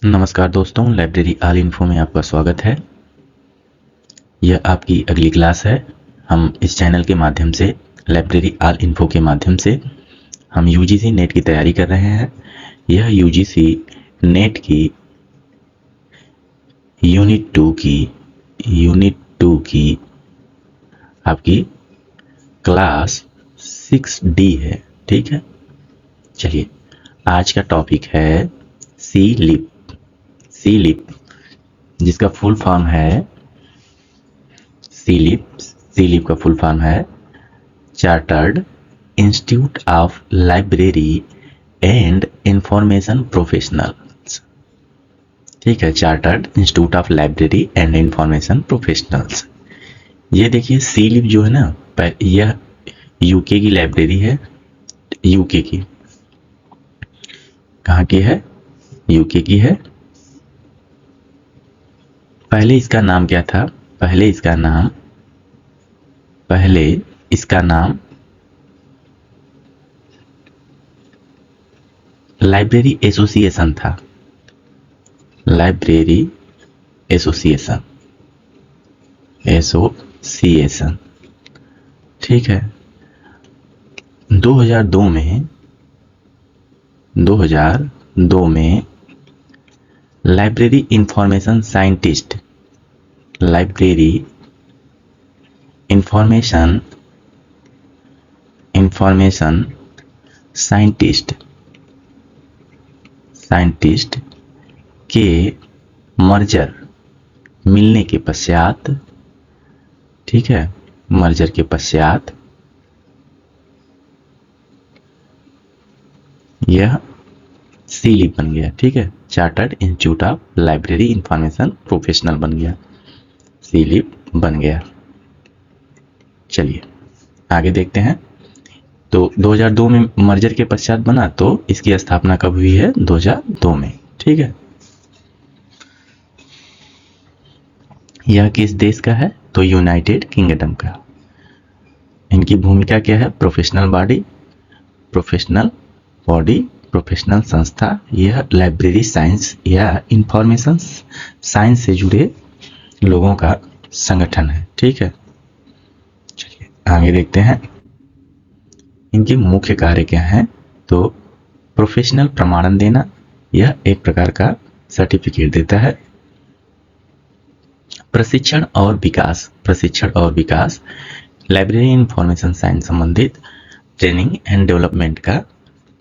नमस्कार दोस्तों, library all info में आपका स्वागत है। यह आपकी अगली क्लास है। हम इस चैनल के माध्यम से, लाइब्रेरी ऑल इन्फो के माध्यम से हम यूजीसी नेट की तैयारी कर रहे हैं। यह यूजीसी नेट की यूनिट 2 की आपकी क्लास 6D है। ठीक है, चलिए आज का टॉपिक है सी लिप, जिसका फुल फॉर्म है सी लिप का फुल फॉर्म है chartered institute of library and information professionals. ठीक है, chartered institute of library and information professionals. ये देखिए सी लिप जो है ना, यह यूके की लाइब्रेरी है। यूके की, कहाँ की है? यूके की है। पहले इसका नाम क्या था? पहले इसका नाम लाइब्रेरी एसोसिएशन था। Library association. ठीक है। 2002 में लाइब्रेरी इंफॉर्मेशन साइंटिस्ट के मर्जर मिलने के पश्चात, ठीक है, मर्जर के पश्चात यह सी लिप बन गया। ठीक है, chartered institute of library information professional बन गया, सी लिप बन गया। चलिए आगे देखते हैं। तो 2002 में मर्जर के पश्चात बना, तो इसकी स्थापना कब हुई है? 2002 में। ठीक है, यह किस देश का है? तो यूनाइटेड किंगडम का। इनकी भूमिका क्या है? प्रोफेशनल संस्था। यह लाइब्रेरी साइंस या इंफॉर्मेशन साइंस से जुड़े लोगों का संगठन है। ठीक है, चलिए आगे देखते हैं। इनके मुख्य कार्य क्या हैं? तो प्रोफेशनल प्रमाणन देना, यह एक प्रकार का सर्टिफिकेट देता है। प्रशिक्षण और विकास, लाइब्रेरी इंफॉर्मेशन साइंस संबंधित ट्रेनिंग एंड डेवलपमेंट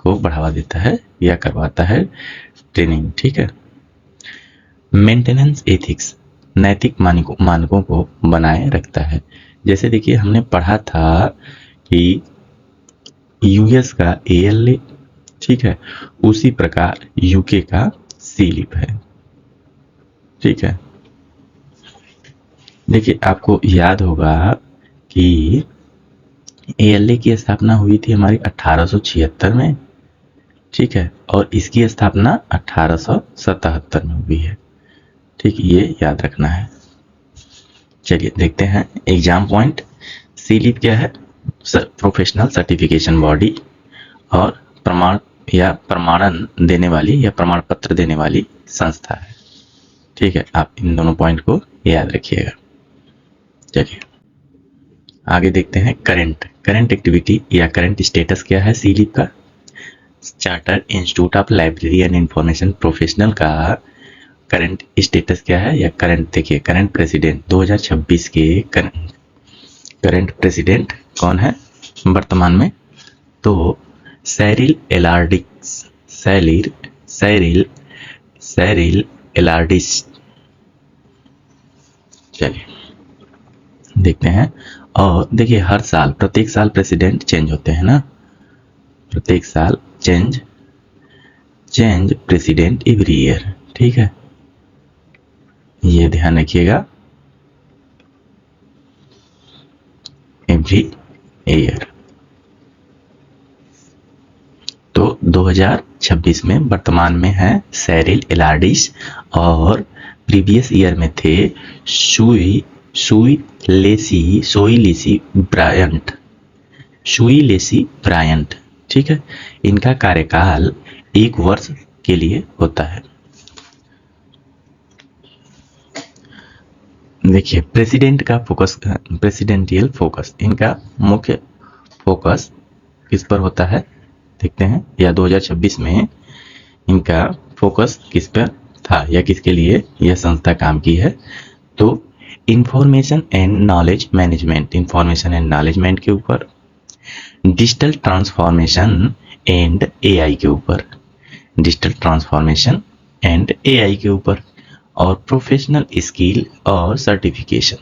को बढ़ावा देता है या करवाता है ट्रेनिंग। ठीक है। मेंटेनेंस एथिक्स, नैतिक मानकों को बनाए रखता है। जैसे देखिए हमने पढ़ा था कि यूएस का ALA, ठीक है, उसी प्रकार यूके का सी लिप है। ठीक है, देखिए आपको याद होगा कि ALA की स्थापना हुई थी हमारी 1876 में। ठीक है, और इसकी स्थापना 1877 में हुई है। ठीक, ये याद रखना है। चलिए देखते हैं एग्जाम पॉइंट। सी लिप क्या है? प्रोफेशनल सर्टिफिकेशन बॉडी और प्रमाणन देने वाली या प्रमाण पत्र देने वाली संस्था है। ठीक है, आप इन दोनों पॉइंट को याद रखिएगा। चलिए आगे देखते हैं। करंट एक्टिविटी या करंट स्टेटस क्या है सी लिप का? Chartered institute of library and information professional का करंट स्टेटस क्या है? या करंट देखिए, करंट प्रेसिडेंट 2026 के करंट प्रेसिडेंट कौन है वर्तमान में? तो सैरिल एलार्डिस। चलिए देखते हैं। और देखिए हर साल, प्रत्येक साल प्रेसिडेंट चेंज होते हैं ना, प्रत्येक साल चेंज प्रेसिडेंट एवरी ईयर। ठीक है, ये ध्यान रखिएगा, एवरी ईयर। तो 2026 में वर्तमान में है सैरिल एलार्डिस, और प्रीवियस ईयर में थे सुई लेसी ब्रायंट। ठीक है, इनका कार्यकाल 1 वर्ष के लिए होता है। देखिए प्रेसिडेंट का फोकस, प्रेसिडेंटियल फोकस, इनका मुख्य फोकस किस पर होता है देखते हैं, या 2026 में इनका फोकस किस पर था या किसके लिए यह संस्था काम की है। तो information and knowledge management, information and management के ऊपर, डिजिटल ट्रांसफॉर्मेशन एंड एआई के ऊपर, डिजिटल ट्रांसफॉर्मेशन एंड एआई के ऊपर, और प्रोफेशनल स्किल और सर्टिफिकेशन,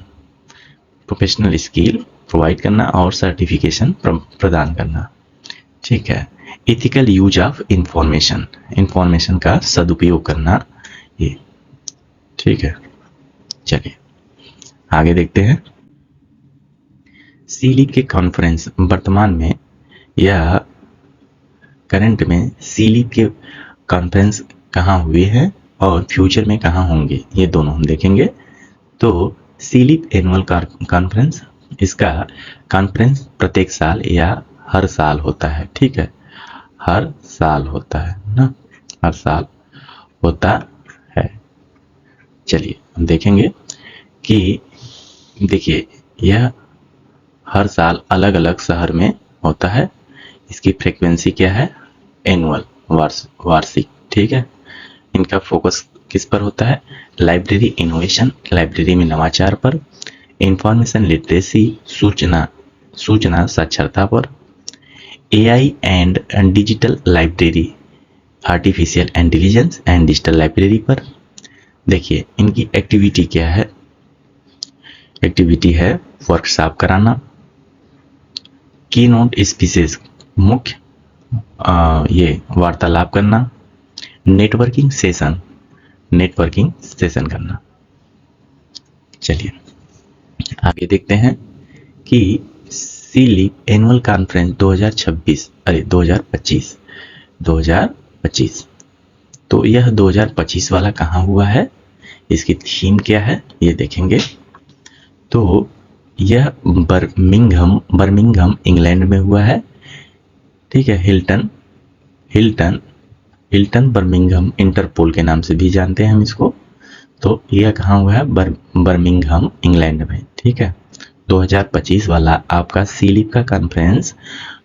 प्रोफेशनल स्किल प्रोवाइड करना और सर्टिफिकेशन प्रदान करना। ठीक है, ethical use of information, information का सदुपयोग करना ये। ठीक है, चलिए आगे देखते हैं। सीलीप के कॉन्फ्रेंस, वर्तमान में या करंट में सीलीप के कॉन्फ्रेंस कहाँ हुए हैं और फ्यूचर में कहाँ होंगे, ये दोनों हम देखेंगे। तो सीलीप एनुअल कॉन्फ्रेंस, इसका कॉन्फ्रेंस प्रत्येक साल या हर साल होता है। ठीक है, हर साल होता है ना, हर साल होता है। चलिए हम देखेंगे कि देखिए यह हर साल अलग अलग शहर में होता है। इसकी फ्रीक्वेंसी क्या है, एनुअल, वार्षिक। ठीक है, इनका फोकस किस पर होता है, लाइब्रेरी इनोवेशन, लाइब्रेरी में नवाचार पर, इंफॉर्मेशन लिटरेसी, सूचना साक्षरता पर, AI and digital library, artificial intelligence and digital library पर। देखिए इनकी एक्टिविटी क्या है, एक्टिविटी है वर्कशॉप कराना, की नोट स्पीसीज, मुख्य ये वार्तालाप करना, नेटवर्किंग सेशन, नेटवर्किंग सेशन करना। चलिए आगे देखते हैं कि सीलीप एनुअल कॉन्फ्रेंस 2025, तो यह 2025 वाला कहाँ हुआ है, इसकी थीम क्या है ये देखेंगे। तो यह बर्मिंघम इंग्लैंड में हुआ है। ठीक है, हिल्टन बर्मिंघम इंटरपोल के नाम से भी जानते हैं हम इसको। तो यह कहाँ हुआ है, बर्मिंघम इंग्लैंड में। ठीक है, 2025 वाला आपका सीलीप का कॉन्फ्रेंस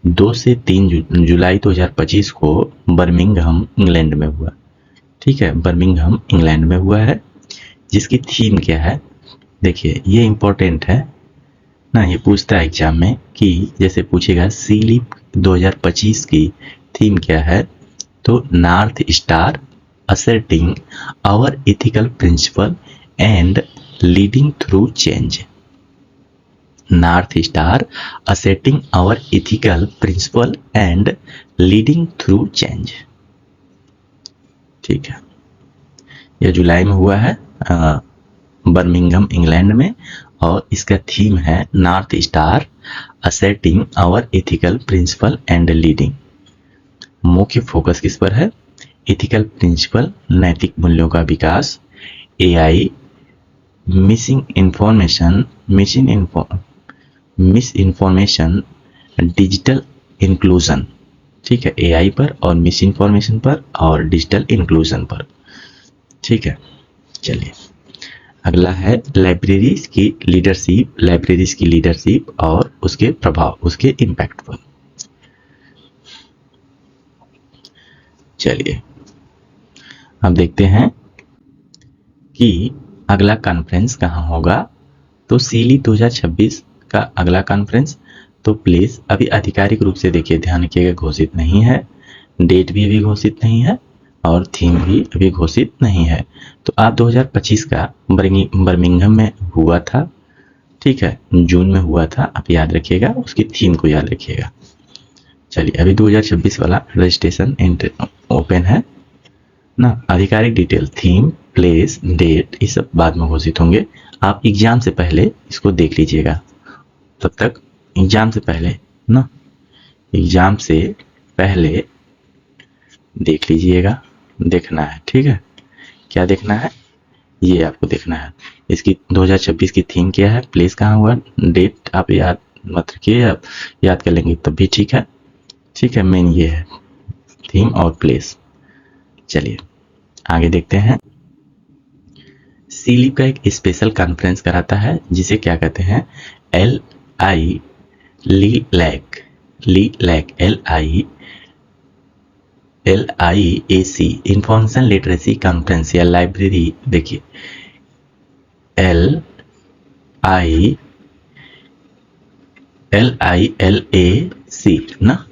2 से 3 जुलाई 2025 को बर्मिंघम इंग्लैंड में हुआ। ठीक है, बर्मिंघम इंग्लैंड में हुआ है, जिसकी थीम क्या है देखिए, ये इंपॉर्टेंट है ना, ये पूछता है एग्जाम में कि जैसे पूछेगा सीलीप 2025 की थीम क्या है, तो north star asserting our ethical principle and leading through change, North Star asserting our ethical principle and leading through change। ठीक है, यह जुलाई में हुआ है बर्मिंघम इंग्लैंड में, और इसका थीम है north star asserting our ethical principle and leading। मुख्य फोकस किस पर है, इथिकल प्रिंसिपल, नैतिक मूल्यों का विकास, AI, misinformation, digital inclusion. ठीक है, एआई पर और मिस इन्फॉर्मेशन पर और डिजिटल इंक्लूजन पर। ठीक है, चलिए अगला है लाइब्रेरीज की लीडरशिप और उसके प्रभाव, उसके इम्पैक्ट पर। चलिए अब देखते हैं कि अगला कॉन्फ्रेंस कहाँ होगा। तो सीलीप 2026 का अगला कॉन्फ्रेंस, तो प्लीज अभी आधिकारिक रूप से देखिए, ध्यान रखिएगा घोषित नहीं है, डेट भी अभी घोषित नहीं है और थीम भी अभी घोषित नहीं है। तो आप 2025 का बर्मिंघम में हुआ था। ठीक है, जून में हुआ था, आप याद रखिएगा, उसकी थीम को याद रखिएगा। चलिए अभी 2026 वाला रजिस्ट्रेशन ओपन है ना, आधिकारिक डिटेल, थीम, प्लेस, डेट, ये सब बाद में घोषित होंगे। आप एग्जाम से पहले इसको देख लीजिएगा, तब तक एग्जाम से पहले ना, एग्जाम से पहले देख लीजिएगा, देखना है। ठीक है, क्या देखना है, ये आपको देखना है। इसकी 2026 की थीम क्या है, प्लेस कहाँ हुआ, डेट आप याद मत रखिए, आप याद कर लेंगे तब भी ठीक है। ठीक है, मेन ये है थीम और प्लेस। चलिए आगे देखते हैं। सीलीप का एक स्पेशल कॉन्फ्रेंस कराता है जिसे क्या कहते हैं, LI LILAC LIAC information literacy conference या लाइब्रेरी। देखिए LILAC ना,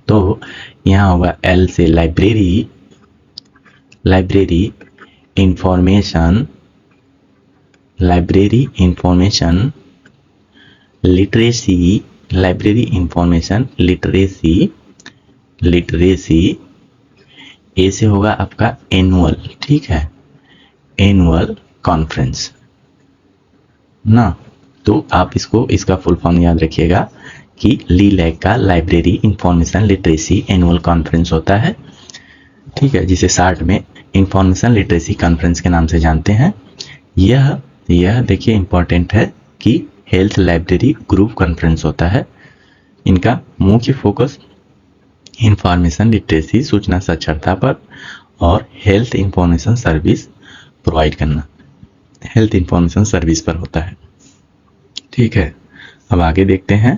तो यहाँ होगा L से लाइब्रेरी इंफॉर्मेशन लिटरेसी। ए से होगा आपका एनुअल, ठीक है, एनुअल कॉन्फ्रेंस ना। तो आप इसका फुल फॉर्म याद रखिएगा कि लीलैक का library information literacy annual conference होता है, ठीक है, जिसे शार्ट में इंफॉर्मेशन लिटरेसी कॉन्फ्रेंस के नाम से जानते हैं। यह देखिए इंपॉर्टेंट है कि हेल्थ लाइब्रेरी ग्रुप कॉन्फ्रेंस होता है। इनका मुख्य फोकस इंफॉर्मेशन लिटरेसी, सूचना साक्षरता पर और हेल्थ इंफॉर्मेशन सर्विस प्रोवाइड करना, हेल्थ इंफॉर्मेशन सर्विस पर होता है, ठीक है। अब आगे देखते हैं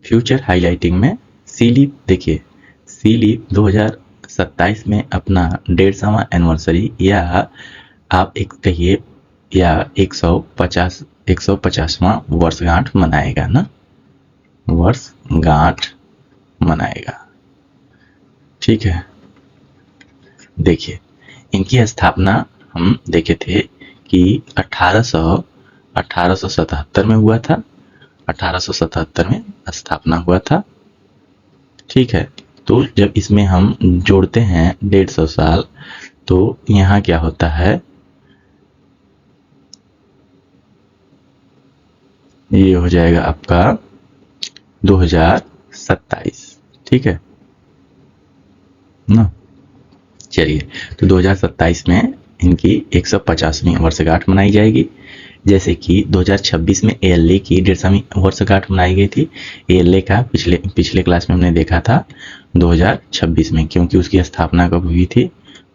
फ्यूचर हाईलाइटिंग में सीलीप। देखिए सीलीप 2027 में अपना 150वां एनिवर्सरी या आप एक कहिए या 150वां वर्षगांठ मनाएगा ना, वर्षगांठ मनाएगा, ठीक है। देखिए इनकी स्थापना हम देखे थे कि 1877 में हुआ था, 1877 में स्थापना हुआ था, ठीक है। तो जब इसमें हम जोड़ते हैं 150 साल तो यहाँ क्या होता है, ये हो जाएगा आपका 2027, ठीक है ना। चलिए तो 2027 में इनकी 150वीं वर्षगांठ मनाई जाएगी। जैसे कि 2026 में ALA की 150वीं वर्षगांठ मनाई गई थी। ALA का पिछले क्लास में हमने देखा था 2026 में, क्योंकि उसकी स्थापना कब हुई थी,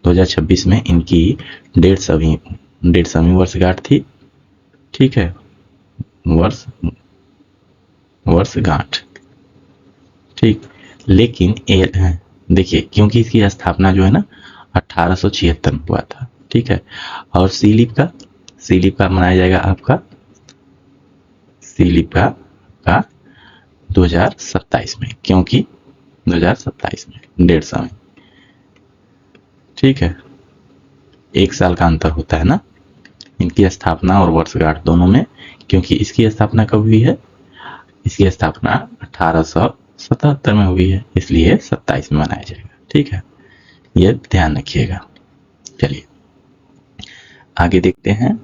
2026 में इनकी 150वीं वर्षगांठ थी, ठीक है, वर्षगांठ, ठीक। लेकिन देखिए क्योंकि इसकी स्थापना जो है ना 1876 में हुआ था, ठीक है। और सीलीप का मनाया जाएगा आपका सीलीप का 2027 में, क्योंकि 2027 में 150 ठीक है, एक साल का अंतर होता है ना इनकी स्थापना और वर्षगांठ दोनों में। क्योंकि इसकी स्थापना कब हुई है, इसकी स्थापना 1877 में हुई है, इसलिए 27 में मनाया जाएगा, ठीक है, यह ध्यान रखिएगा। चलिए आगे देखते हैं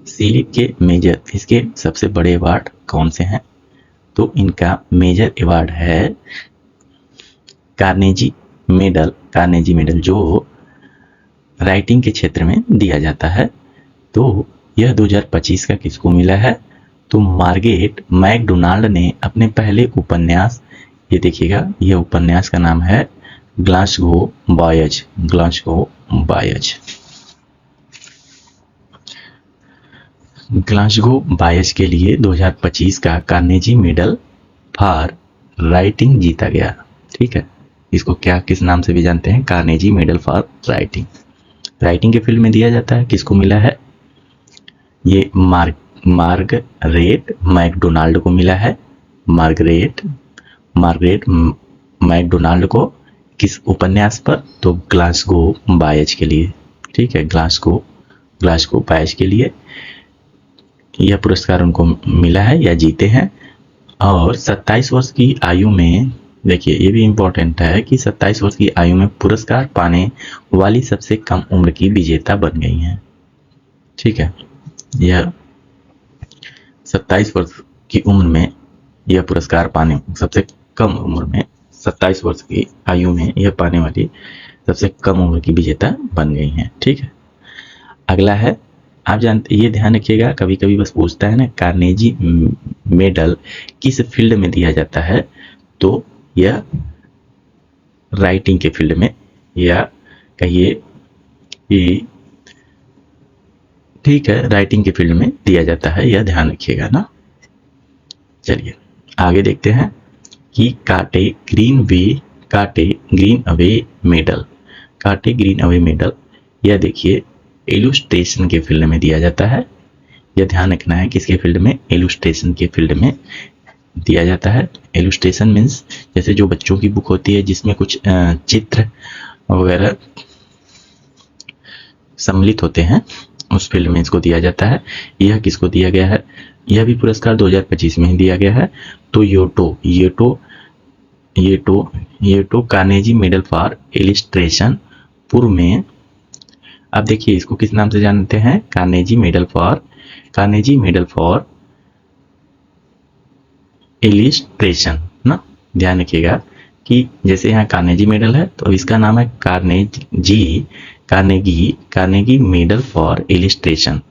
सीलीप के मेजर, इसके सबसे बड़े अवार्ड कौन से हैं। तो इनका मेजर अवार्ड है कार्नेजी मेडल जो राइटिंग के क्षेत्र में दिया जाता है। तो यह 2025 का किसको मिला है, तो मार्गरेट मैकडोनाल्ड ने अपने पहले उपन्यास, ये देखिएगा यह उपन्यास का नाम है ग्लासगो बायज के लिए 2025 का कार्नेजी मेडल फॉर राइटिंग जीता गया, ठीक है। इसको क्या किस नाम से भी जानते हैं, कार्नेजी मेडल फॉर राइटिंग के फील्ड में दिया जाता है। किसको मिला है, ये मार्गरेट मैकडोनाल्ड को मिला है। मार्गरेट मैकडोनाल्ड को किस उपन्यास पर, तो ग्लासगो बायज के लिए, ठीक है, ग्लासगो बायज के लिए यह पुरस्कार उनको मिला है या जीते हैं। और 27 वर्ष की आयु में, देखिए ये भी इम्पोर्टेंट है कि 27 वर्ष की आयु में पुरस्कार पाने वाली सबसे कम उम्र की विजेता बन गई हैं, ठीक है। यह 27 वर्ष की उम्र में यह पुरस्कार पाने, सबसे कम उम्र में 27 वर्ष की आयु में यह पाने वाली सबसे कम उम्र की विजेता बन गई हैं, ठीक है। अगला है, आप जानते, ये ध्यान रखिएगा, कभी कभी बस पूछता है ना कार्नेजी मेडल किस फील्ड में दिया जाता है, तो यह राइटिंग के फील्ड में, या कहिए कि ठीक है, राइटिंग के फील्ड में दिया जाता है, यह ध्यान रखिएगा ना। चलिए आगे देखते हैं कि काटे ग्रीन अवे मेडल। काटे ग्रीन अवे मेडल, यह देखिए इलुस्ट्रेशन के फील्ड में दिया जाता है। यह ध्यान रखना है किसके फील्ड में, इलुस्ट्रेशन के फील्ड में दिया जाता है। इलुस्ट्रेशन मीन्स जैसे जो बच्चों की बुक होती है जिसमें कुछ चित्र वगैरह सम्मिलित होते हैं, उस फील्ड में इसको दिया जाता है। यह किसको दिया गया है, यह भी पुरस्कार 2025 में ही दिया गया है। तो येटो कार्नेजी मेडल फॉर इलिस्ट्रेशन पूर्व में, अब देखिए इसको किस नाम से जानते हैं, कार्नेजी मेडल फॉर इलिस्ट्रेशन ना। ध्यान रखिएगा कि जैसे यहाँ कार्नेजी मेडल है तो इसका नाम है कार्नेगी मेडल फॉर इलिस्ट्रेशन,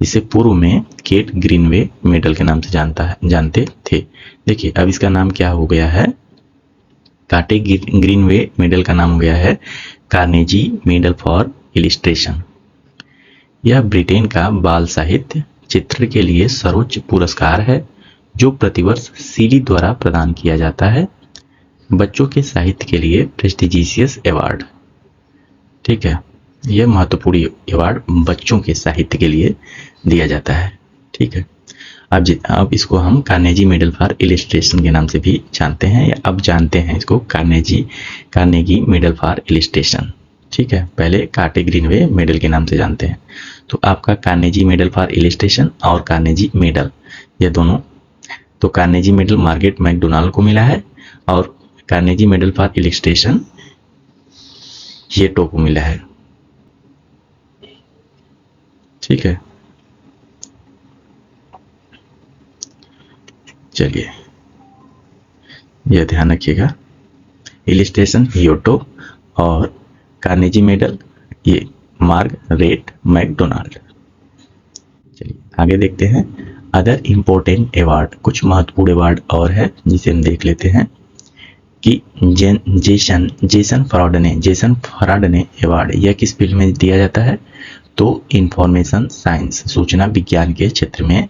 जिसे पूर्व में केट ग्रीनवे मेडल के नाम से जानते थे। देखिए अब इसका नाम क्या हो गया है, काटे ग्रीनवे मेडल का नाम हो गया है कार्नेजी मेडल फॉर इलिस्ट्रेशन। यह ब्रिटेन का बाल साहित्य चित्र के लिए सर्वोच्च पुरस्कार है जो प्रतिवर्ष सीली द्वारा प्रदान किया जाता है। बच्चों के साहित्य के लिए प्रेस्टिजियस अवार्ड, ठीक है, यह महत्वपूर्ण अवार्ड बच्चों के साहित्य के लिए दिया जाता है। ठीक है, अब इसको हम कार्नेजी मेडल फॉर इलिस्ट्रेशन के नाम से भी जानते हैं, या अब जानते हैं इसको कार्नेगी मेडल फॉर इलिस्ट्रेशन। ठीक है, पहले काटे ग्रीनवे मेडल के नाम से जानते हैं। तो आपका कार्नेजी मेडल फॉर इलिस्ट्रेशन और कार्नेजी मेडल, ये दोनों, तो कार्नेजी मेडल मार्गरेट मैकडोनाल्ड को मिला है और कार्नेजी मेडल फॉर इलिस्ट्रेशन येटो को मिला है। ठीक है, चलिए यह ध्यान रखिएगा, इलिस्ट्रेशन येटो और कार्नेजी मेडल ये मार्गरेट मैकडोनाल्ड। चलिए आगे देखते हैं अदर इम्पोर्टेंट अवार्ड, कुछ महत्वपूर्ण अवार्ड और है जिसे हम देख लेते हैं कि जेसन फराडने अवार्ड, यह किस फील्ड में दिया जाता है, तो इंफॉर्मेशन साइंस, सूचना विज्ञान के क्षेत्र में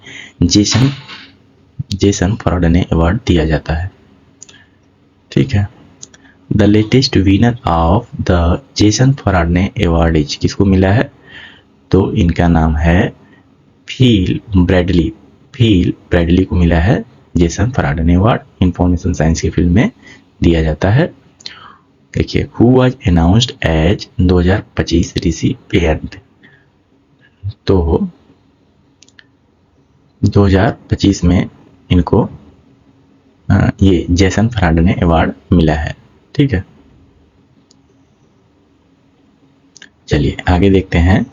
जेसन फराडने अवार्ड दिया जाता है। ठीक है, the latest winner of the Jason Farradane award is, किसको मिला है, तो इनका नाम है फील ब्रैडली को मिला है Jason Farradane award, information science के फील्ड में दिया जाता है। देखिए who was announced as 2025 recipient, तो 2025 में इनको ये जेसन फराडने अवार्ड मिला है। ठीक है, चलिए आगे देखते हैं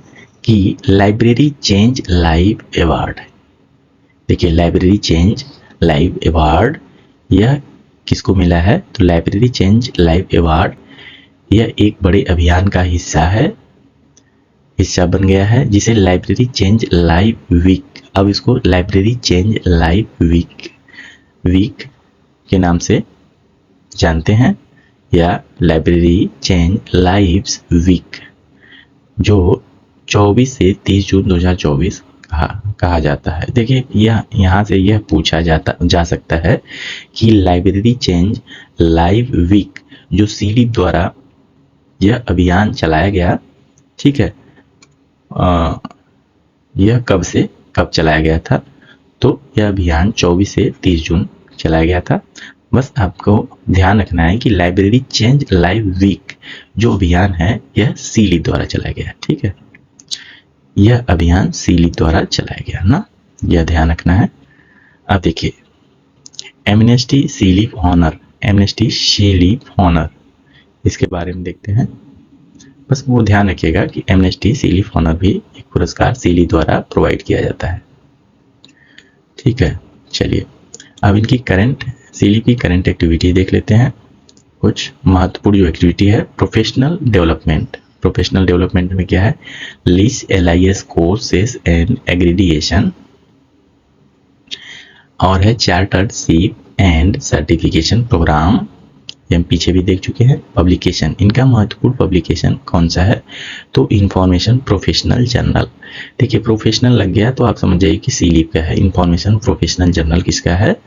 कि लाइब्रेरी चेंज लाइव अवार्ड। देखिए लाइब्रेरी चेंज लाइव अवार्ड यह किसको मिला है, तो लाइब्रेरी चेंज लाइव अवार्ड यह एक बड़े अभियान का हिस्सा बन गया है जिसे लाइब्रेरी चेंज लाइव वीक, अब इसको लाइब्रेरी चेंज लाइव वीक के नाम से जानते हैं, या लाइब्रेरी चेंज लाइव्स वीक, जो 24 से 30 जून 2024 कहा जाता है। देखिए यहाँ से यह पूछा जा सकता है कि लाइब्रेरी चेंज लाइव वीक जो सीली द्वारा यह अभियान चलाया गया, ठीक है, यह कब से कब चलाया गया था, तो यह अभियान 24 से 30 जून चलाया गया था। बस आपको ध्यान रखना है कि लाइब्रेरी चेंज लाइव वीक जो अभियान है यह सीली द्वारा चलाया गया। ठीक है, यह अभियान सीली द्वारा चलाया गया ना, यह ध्यान रखना है। अब देखिए एमनेस्टी सीलीफ ऑनर, इसके बारे में देखते हैं। बस वो ध्यान रखिएगा कि एमनेस्टी सीलीफ ऑनर भी एक पुरस्कार सीली द्वारा प्रोवाइड किया जाता है। ठीक है, चलिए अब इनकी सीली की करंट एक्टिविटी देख लेते हैं। कुछ महत्वपूर्ण जो एक्टिविटी है, प्रोफेशनल डेवलपमेंट में क्या है, LIS कोर्सेस एंड एग्रीडिएशन, और है chartership and certification programme, ये हम पीछे भी देख चुके हैं। पब्लिकेशन, इनका महत्वपूर्ण पब्लिकेशन कौन सा है, तो इंफॉर्मेशन प्रोफेशनल जर्नल। देखिए प्रोफेशनल लग गया तो आप समझ जाइए कि सीलिप का है। इंफॉर्मेशन प्रोफेशनल जर्नल किसका है,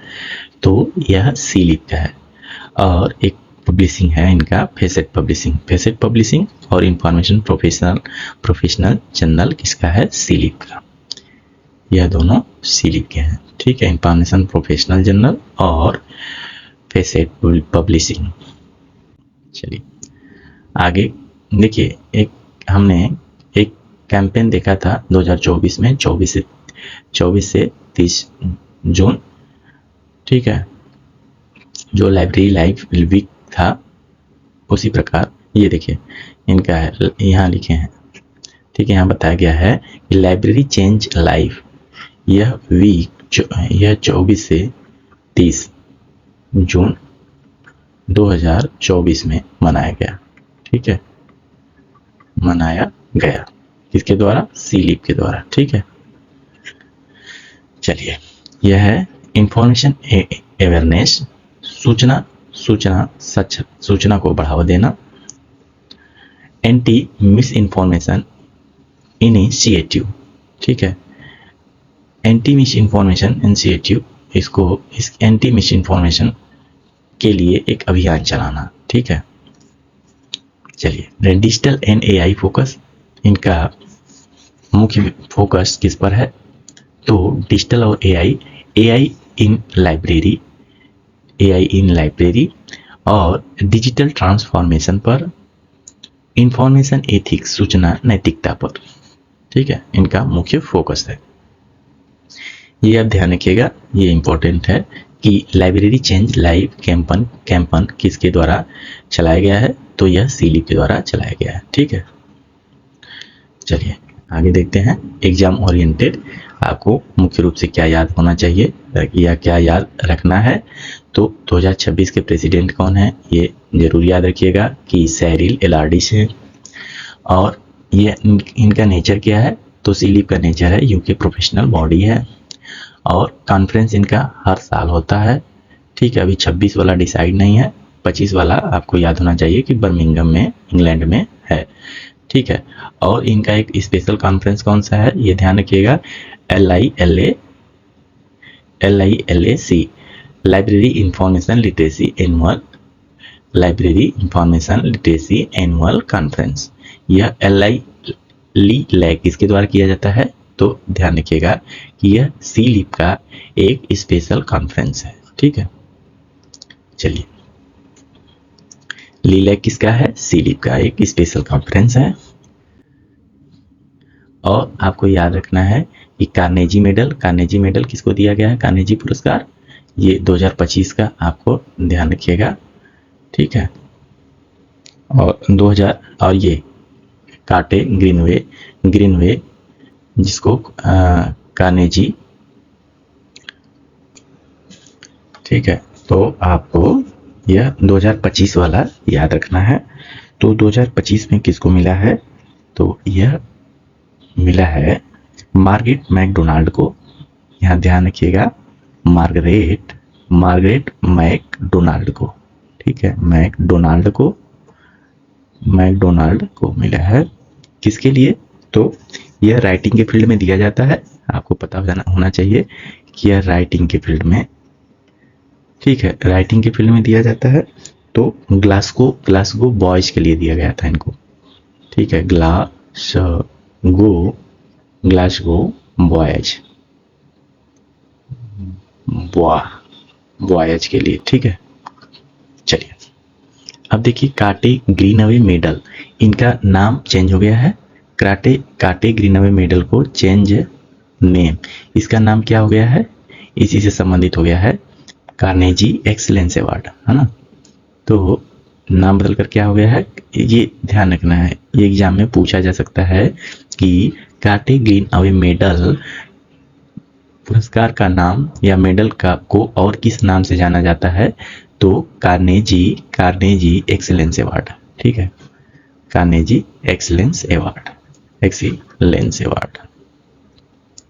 तो यह सीलिप का है। और एक पब्लिशिंग है इनका फेसेट पब्लिशिंग। फेसेट पब्लिशिंग और इंफॉर्मेशन प्रोफेशनल जर्नल किसका है, सीलिप का। यह दोनों सीलिप के हैं, ठीक है। इंफॉर्मेशन प्रोफेशनल जर्नल और फेसेट पब्लिशिंग। चलिए आगे देखिए, हमने एक कैंपेन देखा था 2024 में, 24 से 30 जून, ठीक है, जो लाइब्रेरी लाइव वीक था। उसी प्रकार ये देखिए इनका है, यहाँ लिखे हैं, ठीक है। यहाँ बताया गया है कि लाइब्रेरी चेंज लाइव, यह वीक यह 24 से 30 जून 2024 में मनाया गया, ठीक है, मनाया गया। किसके द्वारा, सीलिप के द्वारा, ठीक है। चलिए यह है इंफॉर्मेशन अवेयरनेस, सूचना को बढ़ावा देना। एंटी मिस इन्फॉर्मेशन इनिशिएटिव, ठीक है। एंटी मिस इन्फॉर्मेशन इनिशिएटिव, इस एंटी मिस इन्फॉर्मेशन के लिए एक अभियान चलाना, ठीक है। चलिए डिजिटल एंड एआई फोकस, इनका मुख्य फोकस किस पर है, तो डिजिटल और एआई इन लाइब्रेरी, और डिजिटल ट्रांसफॉर्मेशन पर, इंफॉर्मेशन एथिक्स, सूचना नैतिकता पर, ठीक है, इनका मुख्य फोकस है। ये आप ध्यान रखिएगा, ये इंपॉर्टेंट है कि लाइब्रेरी चेंज लाइव कैंपन किसके द्वारा चलाया गया है, तो यह सीलिप के द्वारा चलाया गया है, ठीक है। चलिए आगे देखते हैं। एग्जाम ओरिएंटेड, आपको मुख्य रूप से क्या याद होना चाहिए या क्या याद रखना है, तो 2026 के प्रेसिडेंट कौन है, ये जरूर याद रखिएगा कि साइरिल एलार्डिस है। और ये इनका नेचर क्या है, तो सीलिप का नेचर है यूके प्रोफेशनल बॉडी है। और कॉन्फ्रेंस इनका हर साल होता है, ठीक है। अभी 26 वाला डिसाइड नहीं है, 25 वाला आपको याद होना चाहिए कि बर्मिंघम में, इंग्लैंड में है, ठीक है। और इनका एक स्पेशल कॉन्फ्रेंस कौन सा है, ये ध्यान रखिएगा, LILAC, library information literacy annual conference. यह LILAC किसके द्वारा किया जाता है, तो ध्यान रखिएगा कि यह सीलिप का एक स्पेशल कॉन्फ्रेंस है, ठीक है। चलिए लीलैक किसका है, सीलिप का एक स्पेशल कॉन्फ्रेंस है। और आपको याद रखना है कि कार्नेजी मेडल किसको दिया गया है, कार्नेजी पुरस्कार, ये 2025 का आपको ध्यान रखिएगा, ठीक है। और 2000 और ये कार्टे ग्रीनवे जिसको कार्नेजी, ठीक है, तो आपको यह 2025 वाला याद रखना है। तो 2025 में किसको मिला है, तो यह मिला है मार्गरेट मैकडोनाल्ड को। यहाँ ध्यान रखिएगा, मार्गरेट मैकडोनाल्ड को, ठीक है, मैकडोनाल्ड को मिला है। किसके लिए, तो यह राइटिंग के फील्ड में दिया जाता है, आपको पता होना चाहिए कि यह राइटिंग के फील्ड में, ठीक है, राइटिंग के फील्ड में दिया जाता है। तो ग्लासगो बॉयज के लिए दिया गया था इनको, ठीक है, ग्लासगो बॉयज के लिए, ठीक है। चलिए अब देखिए कार्टे ग्रीनवे मेडल, इनका नाम चेंज हो गया है। कार्टे ग्रीनवे मेडल को चेंज नेम, इसका नाम क्या हो गया है, इसी से संबंधित हो गया है कार्नेजी एक्सीलेंस अवार्ड, है ना। तो नाम बदल कर क्या हो गया है, ये ध्यान रखना है, ये एग्जाम में पूछा जा सकता है कि कार्टे ग्रीनवे मेडल पुरस्कार का नाम या मेडल को और किस नाम से जाना जाता है, तो कार्नेजी एक्सीलेंस अवार्ड, ठीक है, कार्नेजी एक्सीलेंस अवार्ड,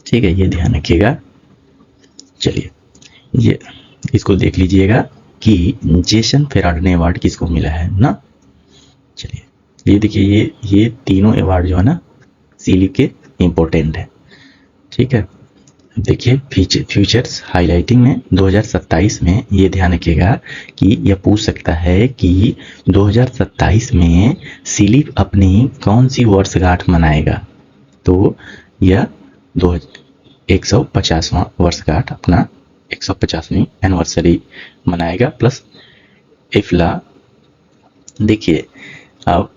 ठीक है, ये ध्यान रखिएगा। चलिए ये इसको देख लीजिएगा कि जेसन फेराडने अवार्ड किसको मिला है ना। चलिए ये देखिए, ये तीनों अवार्ड जो है ना सीलिप के इम्पोर्टेंट है। ठीक है, देखिए फ्यूचर्स हाइलाइटिंग में 2027 में ये ध्यान रखिएगा कि यह पूछ सकता है कि 2027 में सीलिप अपनी कौन सी वर्षगांठ मनाएगा। तो यह 150वां वर्षगांठ अपना 150वीं एनिवर्सरी मनाएगा प्लस इफ्ला। देखिए अब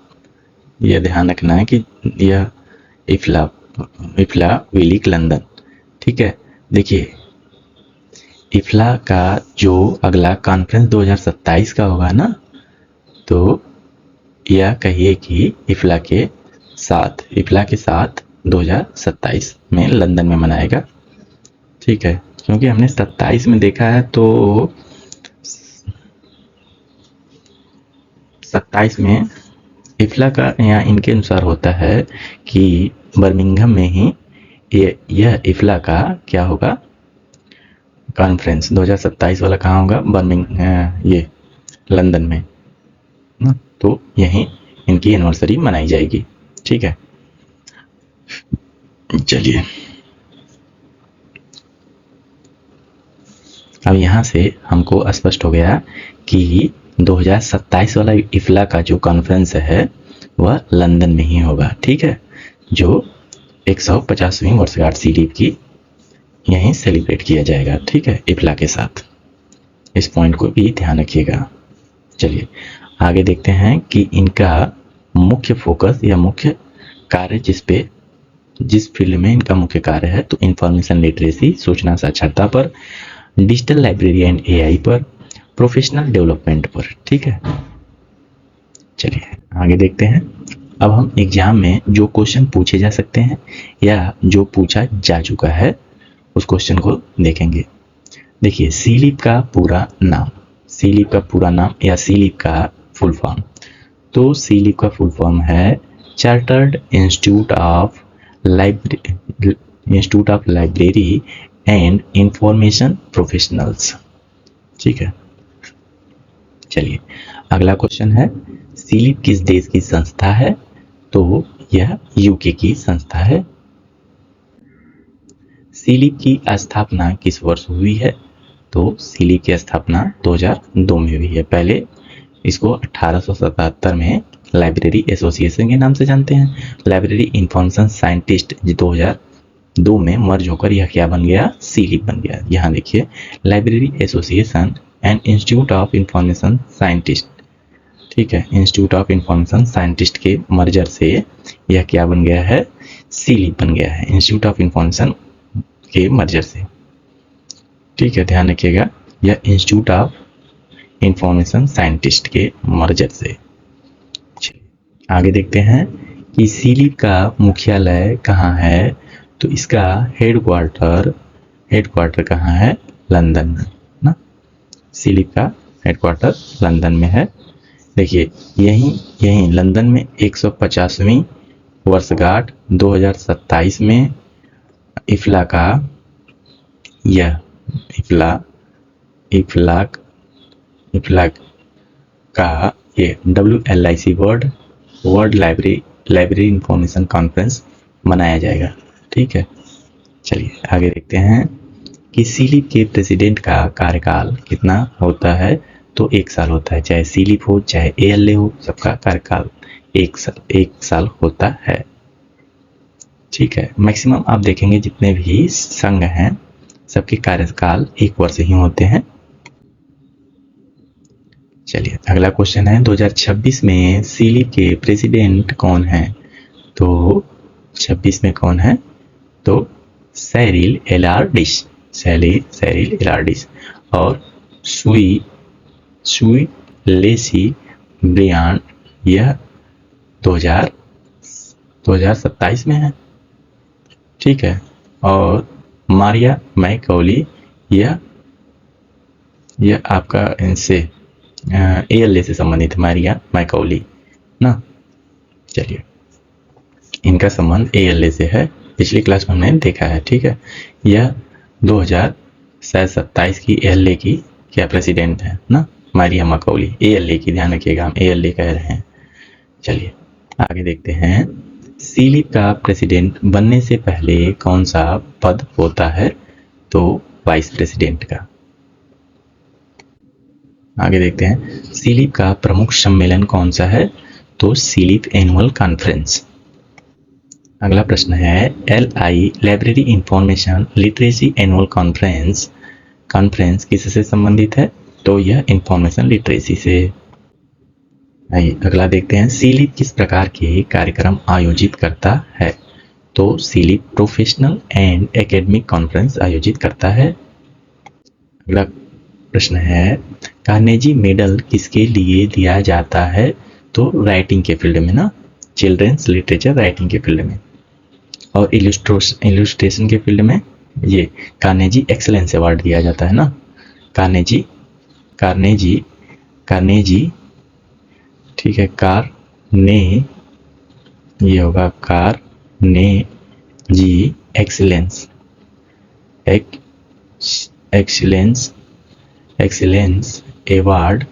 यह ध्यान रखना है कि यह इफ्ला विलिक लंदन। ठीक है, देखिए इफ्ला का जो अगला कॉन्फ्रेंस 2027 का होगा ना, तो यह कहिए कि इफ्ला के साथ 2027 में लंदन में मनाएगा। ठीक है, क्योंकि हमने 27 में देखा है, तो 27 में इफ्ला का यहाँ इनके अनुसार होता है कि बर्मिंघम में ही यह इफ्ला का क्या होगा कॉन्फ्रेंस 2027 वाला कहाँ होगा, ये लंदन में ना, तो यहीं इनकी एनिवर्सरी मनाई जाएगी। ठीक है, चलिए अब यहाँ से हमको स्पष्ट हो गया कि 2027 वाला इफ्ला का जो कॉन्फ्रेंस है वह लंदन में ही होगा। ठीक है, जो 150वीं वर्षगांठ सीलिप की यहीं सेलिब्रेट किया जाएगा। ठीक है, इफ्ला के साथ, इस पॉइंट को भी ध्यान रखिएगा। चलिए आगे देखते हैं कि इनका मुख्य फोकस या मुख्य कार्य जिस फील्ड में इनका मुख्य कार्य है, तो इंफॉर्मेशन लिटरेसी सूचना साक्षरता पर, डिजिटल लाइब्रेरी एंड एआई पर, प्रोफेशनल डेवलपमेंट पर। ठीक है, चलिए आगे देखते हैं। अब हम एग्जाम में जो क्वेश्चन पूछे जा सकते हैं या जो पूछा जा चुका है उस क्वेश्चन को देखेंगे। देखिए सीलिप का पूरा नाम या सीलिप का फुल फॉर्म, तो सीलिप का फुल फॉर्म है chartered institute of library and information professionals. ठीक है, चलिए अगला क्वेश्चन है सीलिप किस देश की संस्था है, तो यह यूके की संस्था है। सीलिप की स्थापना किस वर्ष हुई है, तो सीलिप की स्थापना 2002 में हुई है। पहले इसको 1877 में लाइब्रेरी एसोसिएशन के नाम से जानते हैं। लाइब्रेरी इंफॉर्मेशन साइंटिस्ट 2002 में मर्ज होकर यह क्या बन गया, सीलिप बन गया। यहाँ देखिए library association and institute of information scientist. ठीक है, इंस्टीट्यूट ऑफ इंफॉर्मेशन साइंटिस्ट के मर्जर से यह क्या बन गया है, सीलिप बन गया है, इंस्टीट्यूट ऑफ इंफॉर्मेशन के मर्जर से। ठीक है, ध्यान रखिएगा, यह इंस्टीट्यूट ऑफ इंफॉर्मेशन साइंटिस्ट के मर्जर से। आगे देखते हैं कि सीलिप का मुख्यालय कहाँ है, तो इसका हेडक्वार्टर कहाँ है, लंदन में ना। सीलिप का हेडक्वार्टर लंदन में है। देखिए यहीं लंदन में 150वीं वर्षगांठ 2027 में इफ्ला का यह इफ्ला का ये WLIC world library information conference मनाया जाएगा। ठीक है, चलिए आगे देखते हैं कि सीलिप के प्रेसिडेंट का कार्यकाल कितना होता है, तो 1 साल होता है। चाहे सीलिप हो चाहे ALA हो, सबका कार्यकाल 1 साल होता है। ठीक है, मैक्सिमम आप देखेंगे जितने भी संघ हैं सबके कार्यकाल 1 वर्ष ही होते हैं। चलिए अगला क्वेश्चन है 2026 में सीलिप के प्रेसिडेंट कौन है, तो 26 में कौन है, तो सैरिल एलार्डिस और सुई लेसी ब्रियान, यह 2027 में है। ठीक है, और मारिया मैकौली यह आपका इनसे ALA से संबंधित मारिया मैकौली ना। चलिए इनका संबंध ALA से है, पिछली क्लास में हमने देखा है। ठीक है, यह 2027 की ALA की क्या प्रेसिडेंट है ना। मारिया मकौली, ALA की ध्यान रखिएगा, हम ALA कह रहे हैं। चलिए आगे देखते हैं, सीलिप का प्रेसिडेंट बनने से पहले कौन सा पद होता है? तो वाइस प्रेसिडेंट का। आगे देखते हैं, सीलिप का प्रमुख सम्मेलन कौन सा है? तो सीलिप एनुअल कॉन्फ्रेंस। अगला प्रश्न है, LI library information literacy annual conference किससे संबंधित है? तो यह इंफॉर्मेशन लिटरेसी से। आइए अगला देखते हैं, सीलिप किस प्रकार के कार्यक्रम आयोजित करता है? तो slip professional and academic conference आयोजित करता है। अगला प्रश्न है, कार्नेजी मेडल किसके लिए दिया जाता है? तो राइटिंग के फील्ड में ना, चिल्ड्रंस लिटरेचर राइटिंग के फील्ड में। और इलस्ट्रेशन के फील्ड में ये कार्नेजी एक्सेलेंस अवार्ड दिया जाता है ना, कार्नेजी ठीक है, ये होगा कार्नेजी एक्सेलेंस अवार्ड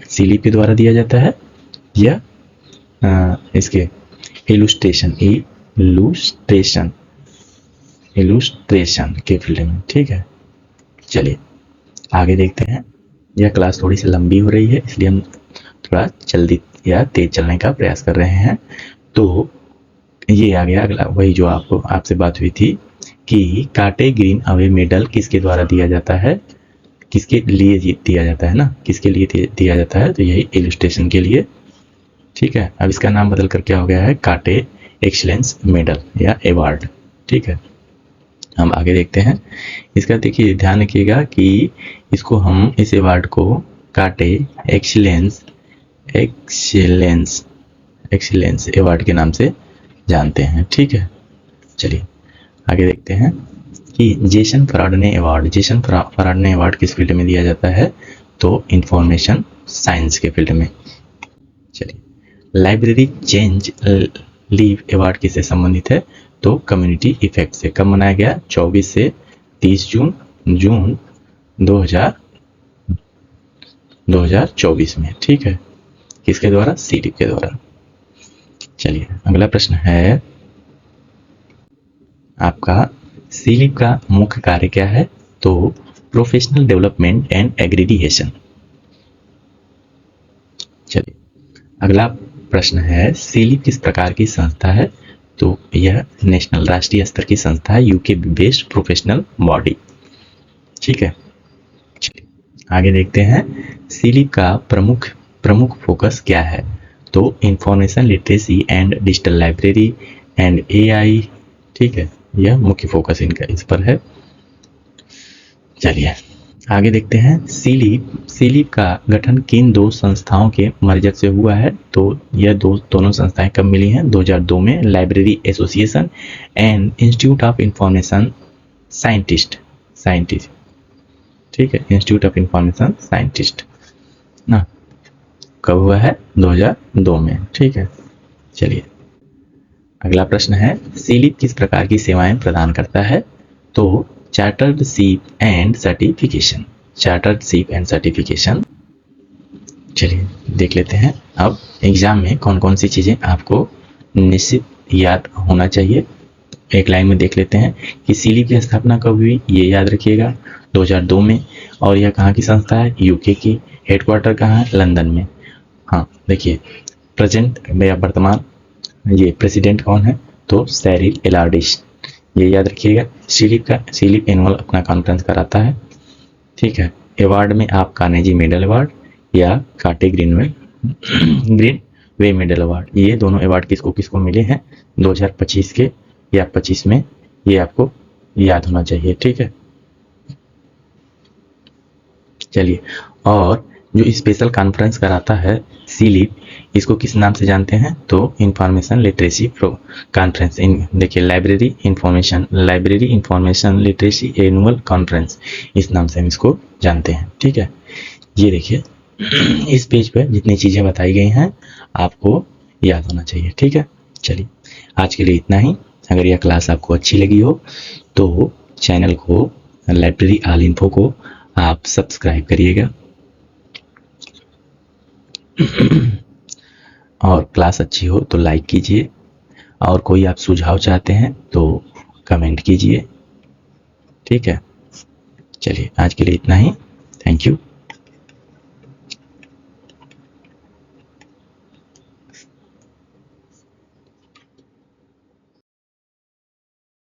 सीलिप के द्वारा दिया जाता है, या इसके इलुस्ट्रेशन के फील्ड में। ठीक है, चलिए आगे देखते हैं। यह क्लास थोड़ी सी लंबी हो रही है, इसलिए हम थोड़ा जल्दी या तेज चलने का प्रयास कर रहे हैं। तो ये आ गया अगला, वही जो आपसे बात हुई थी कि काटे ग्रीन अवे मेडल किसके द्वारा दिया जाता है, किसके लिए दिया जाता है ना, किसके लिए दिया जाता है? तो यही इलस्ट्रेशन के लिए। ठीक है, अब इसका नाम बदल कर क्या हो गया है? काटे एक्सीलेंस मेडल या अवार्ड। ठीक है, हम आगे देखते हैं। इसका देखिए ध्यान रखिएगा कि इसको हम इस अवार्ड को काटे एक्सीलेंस अवार्ड के नाम से जानते हैं। ठीक है, चलिए आगे देखते हैं कि जेसन फराडने अवार्ड किस फील्ड में दिया जाता है? तो इंफॉर्मेशन साइंस के फील्ड में। चलिए, लाइब्रेरी चेंज लीव अवार्ड किससे संबंधित है? तो कम्युनिटी इफेक्ट से। कब मनाया गया? 24 से 30 जून 2024 में। ठीक है, किसके द्वारा? सीलिप के द्वारा। चलिए अगला प्रश्न है आपका, सीलिप का मुख्य कार्य क्या है? तो प्रोफेशनल डेवलपमेंट एंड एग्रीडिएशन। चलिए अगला प्रश्न है, सीलिप किस प्रकार की संस्था है? तो यह नेशनल राष्ट्रीय स्तर की संस्था है, यूके बेस्ड प्रोफेशनल बॉडी। ठीक है, चलिए आगे देखते हैं, सीलिप का प्रमुख फोकस क्या है? तो information literacy and digital library and AI। ठीक है, यह मुख्य फोकस इनका इस पर है। चलिए आगे देखते हैं, सीलिप का गठन किन दो संस्थाओं के मर्जर से हुआ है? तो यह दोनों संस्थाएं कब मिली हैं? 2002 में, library association and institute of information scientist. ठीक है, इंस्टीट्यूट ऑफ इंफॉर्मेशन साइंटिस्ट ना, कब हुआ है? 2002 में। ठीक है, चलिए अगला प्रश्न है, सीलिप किस प्रकार की सेवाएं प्रदान करता है? तो चार्टर्ड शिप एंड सर्टिफिकेशन। चलिए देख लेते हैं अब एग्जाम में कौन कौन सी चीजें आपको निश्चित याद होना चाहिए। एक लाइन में देख लेते हैं कि सीलिप की स्थापना कब हुई, ये याद रखिएगा, 2002 में। और यह कहाँ की संस्था है? यूके की। हेडक्वार्टर कहाँ है? लंदन में। हाँ देखिए, प्रेजेंट या वर्तमान ये प्रेसिडेंट कौन है? तो सैरिल एलार्डिश, ये याद रखिएगा। सीलिप एनुअल अपना कॉन्फ्रेंस कराता है। ठीक है, अवार्ड में आप कार्नेजी मेडल अवार्ड या काटे ग्रीन वे मेडल अवार्ड, ये दोनों अवार्ड किसको मिले हैं? 2025 के या 25 में, ये आपको याद होना चाहिए। ठीक है, चलिए, और जो स्पेशल कॉन्फ्रेंस कराता है सीलिप, इसको किस नाम से जानते हैं? तो इंफॉर्मेशन लिटरेसी कॉन्फ्रेंस। देखिए, library information literacy annual conference, इस नाम से हम इसको जानते हैं। ठीक है, ये देखिए इस पेज पे जितनी चीजें बताई गई हैं आपको याद होना चाहिए। ठीक है, चलिए आज के लिए इतना ही। अगर यह क्लास आपको अच्छी लगी हो तो चैनल को, लाइब्रेरी ऑल इन्फो को आप सब्सक्राइब करिएगा और क्लास अच्छी हो तो लाइक कीजिए, और कोई आप सुझाव चाहते हैं तो कमेंट कीजिए। ठीक है, चलिए आज के लिए इतना ही। Thank you.